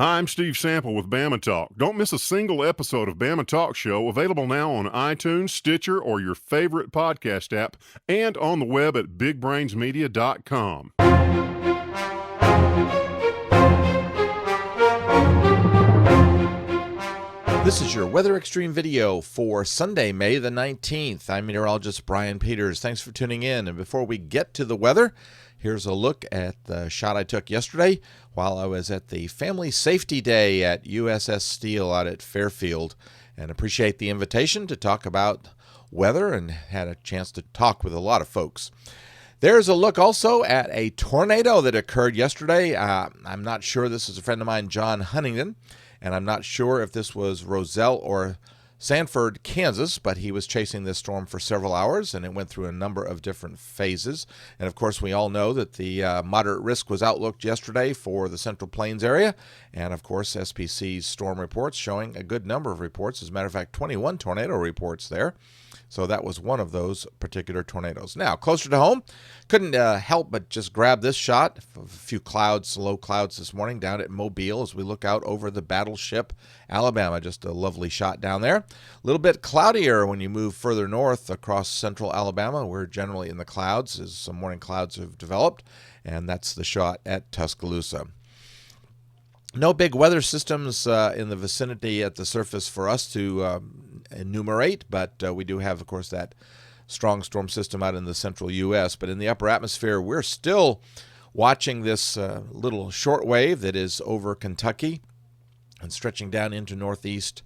Hi, I'm Steve Sample with Bama Talk. Don't miss a single episode of Bama Talk Show, available now on iTunes, Stitcher, or your favorite podcast app, and on the web at bigbrainsmedia.com. This is your Weather Xtreme video for Sunday, May the 19th. I'm meteorologist Brian Peters. Thanks for tuning in. And before we get to the weather, here's a look at the shot I took yesterday while I was at the Family Safety Day at USS Steele out at Fairfield. And appreciate the invitation to talk about weather and had a chance to talk with a lot of folks. There's a look also at a tornado that occurred yesterday. I'm not sure. This is a friend of mine, John Huntington. And I'm not sure if this was Roselle or Sanford, Kansas, but he was chasing this storm for several hours, and it went through a number of different phases. And, of course, we all know that the moderate risk was outlooked yesterday for the Central Plains area. And, of course, SPC's storm reports showing a good number of reports. As a matter of fact, 21 tornado reports there. So that was one of those particular tornadoes. Now, closer to home, couldn't help but just grab this shot. A few clouds, low clouds this morning down at Mobile as we look out over the battleship Alabama. Just a lovely shot down there. A little bit cloudier when you move further north across central Alabama. We're generally in the clouds as some morning clouds have developed, and that's the shot at Tuscaloosa. No big weather systems in the vicinity at the surface for us to enumerate, but we do have, of course, that strong storm system out in the central U.S. But in the upper atmosphere, we're still watching this little short wave that is over Kentucky and stretching down into northeast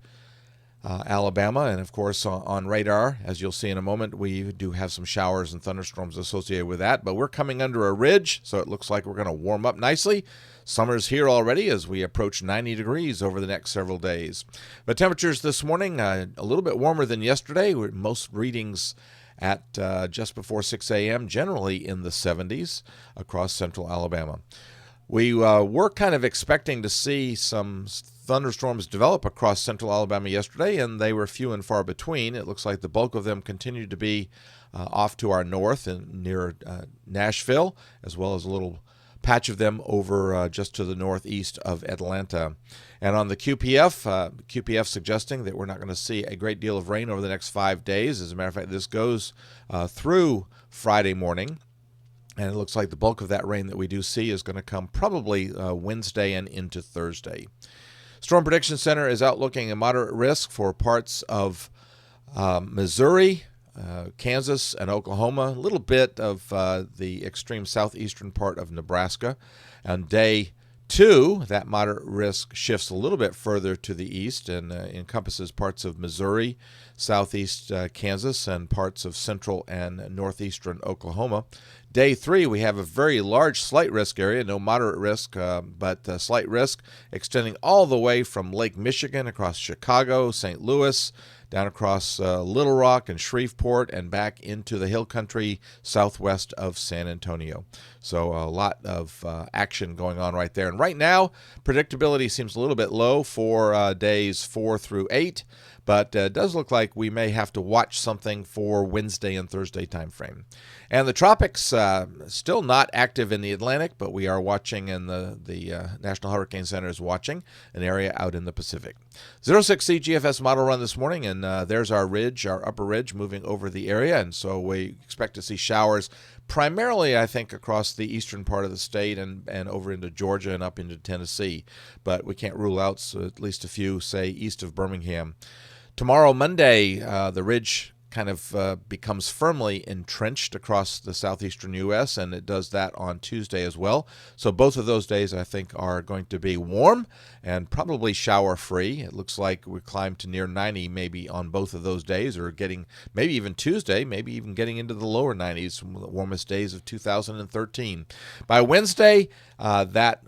Alabama. And, of course, on radar, as you'll see in a moment, we do have some showers and thunderstorms associated with that. But we're coming under a ridge, so it looks like we're going to warm up nicely. Summer's here already as we approach 90 degrees over the next several days. But temperatures this morning, a little bit warmer than yesterday. Most readings at just before 6 a.m., generally in the 70s across central Alabama. We were kind of expecting to see some thunderstorms develop across central Alabama yesterday, and they were few and far between. It looks like the bulk of them continued to be off to our north and near Nashville, as well as a little patch of them over just to the northeast of Atlanta. And on the QPF suggesting that we're not going to see a great deal of rain over the next 5 days. As a matter of fact, this goes through Friday morning. And it looks like the bulk of that rain that we do see is going to come probably Wednesday and into Thursday. Storm Prediction Center is outlooking a moderate risk for parts of Missouri, Kansas, and Oklahoma, a little bit of the extreme southeastern part of Nebraska. On day 2, that moderate risk shifts a little bit further to the east and encompasses parts of Missouri, southeast Kansas, and parts of central and northeastern Oklahoma. Day 3, we have a very large slight risk area, no moderate risk, but slight risk extending all the way from Lake Michigan across Chicago, St. Louis, down across Little Rock and Shreveport, and back into the hill country southwest of San Antonio. So a lot of action going on right there. And right now, predictability seems a little bit low for days 4 through 8, but it does look like we may have to watch something for Wednesday and Thursday timeframe. And the tropics, still not active in the Atlantic, but we are watching, and the National Hurricane Center is watching an area out in the Pacific. 06C GFS model run this morning, and there's our ridge, our upper ridge, moving over the area. And so we expect to see showers primarily, I think, across the eastern part of the state and over into Georgia and up into Tennessee. But we can't rule out at least a few, say, east of Birmingham. Tomorrow, Monday, the ridge kind of becomes firmly entrenched across the southeastern U.S., and it does that on Tuesday as well. So both of those days, I think, are going to be warm and probably shower-free. It looks like we climb to near 90 maybe on both of those days, or getting maybe even Tuesday, maybe even getting into the lower 90s, one of the warmest days of 2013. By Wednesday, that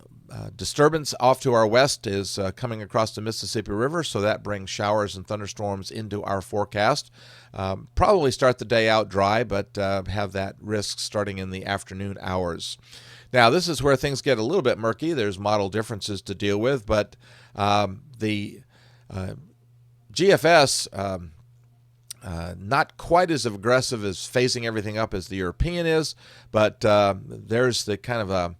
disturbance off to our west is coming across the Mississippi River, so that brings showers and thunderstorms into our forecast. Probably start the day out dry, but have that risk starting in the afternoon hours. Now, this is where things get a little bit murky. There's model differences to deal with, but the GFS, not quite as aggressive as phasing everything up as the European is, but there's the kind of a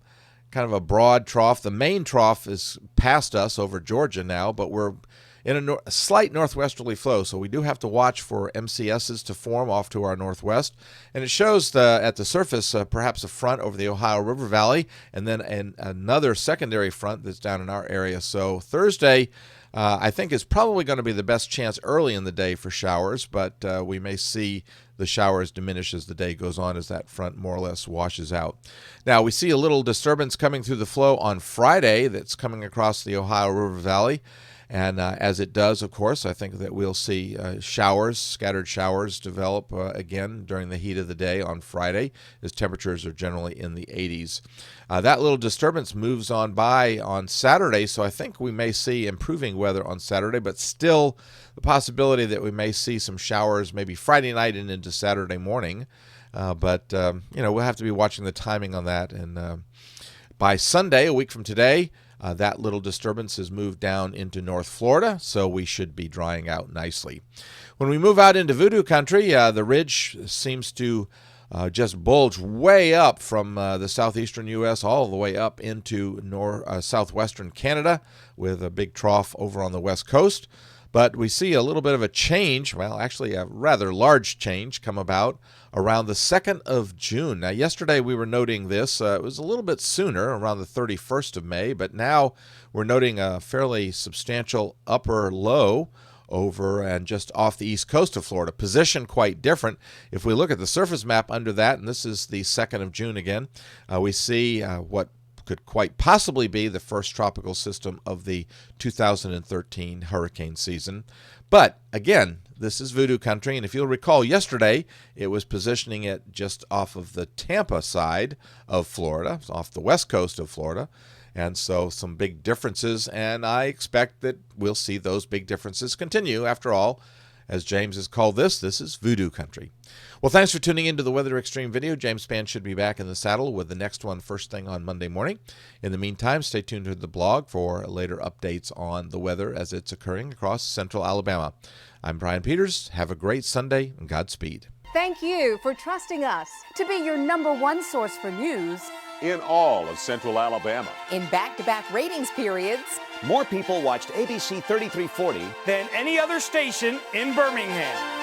kind of a broad trough. The main trough is past us over Georgia now, but we're in a slight northwesterly flow, so we do have to watch for MCSs to form off to our northwest. And it shows at the surface perhaps a front over the Ohio River Valley, and then another secondary front that's down in our area. So Thursday, I think, is probably going to be the best chance early in the day for showers, but we may see the showers diminish as the day goes on as that front more or less washes out. Now, we see a little disturbance coming through the flow on Friday that's coming across the Ohio River Valley. And as it does, of course, I think that we'll see scattered showers develop again during the heat of the day on Friday, as temperatures are generally in the 80s. That little disturbance moves on by on Saturday, so I think we may see improving weather on Saturday, but still the possibility that we may see some showers maybe Friday night and into Saturday morning. But we'll have to be watching the timing on that. And by Sunday, a week from today, that little disturbance has moved down into North Florida, so we should be drying out nicely. When we move out into voodoo country, the ridge seems to just bulge way up from the southeastern U.S. all the way up into southwestern Canada, with a big trough over on the west coast. But we see a little bit of a change, well, actually a rather large change, come about around the 2nd of June. Now, yesterday we were noting this. It was a little bit sooner, around the 31st of May, but now we're noting a fairly substantial upper low over and just off the east coast of Florida. Position quite different. If we look at the surface map under that, and this is the 2nd of June again, we see what could quite possibly be the first tropical system of the 2013 hurricane season. But again, this is voodoo country, and if you'll recall, yesterday it was positioning it just off of the Tampa side of Florida, off the west coast of Florida, and so some big differences, and I expect that we'll see those big differences continue. After all, as James has called this is voodoo country. Well, thanks for tuning into the Weather Xtreme video. James Spann should be back in the saddle with the next one first thing on Monday morning. In the meantime, stay tuned to the blog for later updates on the weather as it's occurring across central Alabama. I'm Brian Peters. Have a great Sunday and Godspeed. Thank you for trusting us to be your #1 source for news in all of central Alabama. in back-to-back ratings periods. More people watched ABC 3340 than any other station in Birmingham.